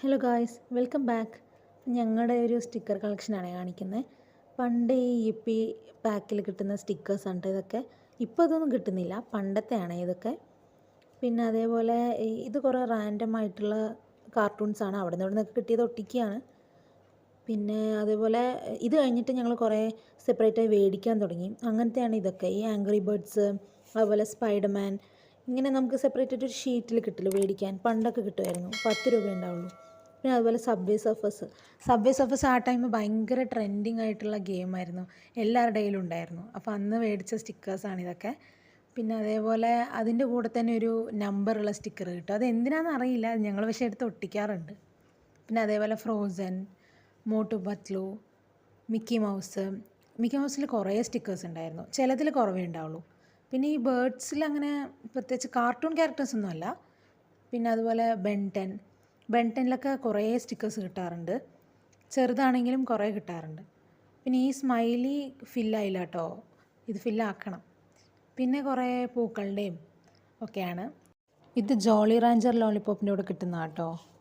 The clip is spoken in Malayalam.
Hello guys, welcome back. ഞങ്ങളുടെ ഒരു സ്റ്റിക്കർ കളക്ഷനാണ് കാണിക്കുന്നത്. പണ്ട് ഈ യിപ്പി പാക്കിൽ കിട്ടുന്ന സ്റ്റിക്കേഴ്സാണ് ഇതൊക്കെ. ഇപ്പോൾ അതൊന്നും കിട്ടുന്നില്ല, പണ്ടത്തെയാണ് ഇതൊക്കെ. പിന്നെ അതേപോലെ ഇത് കുറേ റാൻഡം ആയിട്ടുള്ള കാർട്ടൂൺസാണ് അവിടെ നിന്നൊക്കെ കിട്ടിയത്, ഒട്ടിക്കുകയാണ്. പിന്നെ അതേപോലെ ഇത് കഴിഞ്ഞിട്ട് ഞങ്ങൾ കുറേ സെപ്പറേറ്റായി മേടിക്കാൻ തുടങ്ങി. അങ്ങനത്തെയാണ് ഇതൊക്കെ, ഈ ആംഗ്രി ബേർഡ്സ്, അതുപോലെ സ്പൈഡർമാൻ. ഇങ്ങനെ നമുക്ക് സെപ്പറേറ്റ് ആയിട്ട് ഒരു ഷീറ്റിൽ കിട്ടില്ല മേടിക്കാൻ. പണ്ടൊക്കെ കിട്ടുമായിരുന്നു, 10 രൂപ ഉണ്ടാവുള്ളൂ. പിന്നെ അതുപോലെ സബ്വേ സർഫേസ് ആ ടൈം ഭയങ്കര ട്രെൻഡിങ് ആയിട്ടുള്ള ഗെയിമായിരുന്നു, എല്ലാവരുടെ കയ്യിലും ഉണ്ടായിരുന്നു. അപ്പോൾ അന്ന് മേടിച്ച സ്റ്റിക്കേഴ്സാണ് ഇതൊക്കെ. പിന്നെ അതേപോലെ അതിൻ്റെ കൂടെ തന്നെ ഒരു നമ്പറുള്ള സ്റ്റിക്കർ കിട്ടും. അത് എന്തിനാണെന്ന് അറിയില്ല, ഞങ്ങൾ പക്ഷേ എടുത്ത് ഒട്ടിക്കാറുണ്ട്. പിന്നെ അതേപോലെ ഫ്രോസൻ, മോട്ടു പത്ലു, മിക്കി മൗസിൽ കുറേ സ്റ്റിക്കേഴ്സ് ഉണ്ടായിരുന്നു. ചിലതിൽ കുറവേ ഉണ്ടാവുള്ളൂ. പിന്നെ ഈ ബേർഡ്സിൽ അങ്ങനെ പ്രത്യേകിച്ച് കാർട്ടൂൺ ക്യാരക്ടേഴ്സ് ഒന്നുമല്ല. പിന്നെ അതുപോലെ ബെൻടെനിലൊക്കെ കുറേ സ്റ്റിക്കേഴ്സ് കിട്ടാറുണ്ട്, ചെറുതാണെങ്കിലും കുറേ കിട്ടാറുണ്ട്. പിന്നെ ഈ സ്മൈലി ഫില്ലായില്ല കേട്ടോ, ഇത് ഫില്ലാക്കണം. പിന്നെ കുറേ പൂക്കളുടെയും ഒക്കെയാണ്. ഇത് ജോളി റാഞ്ചർ ലോലിപോപ്പിൻ്റെ കൂടെ കിട്ടുന്ന കേട്ടോ.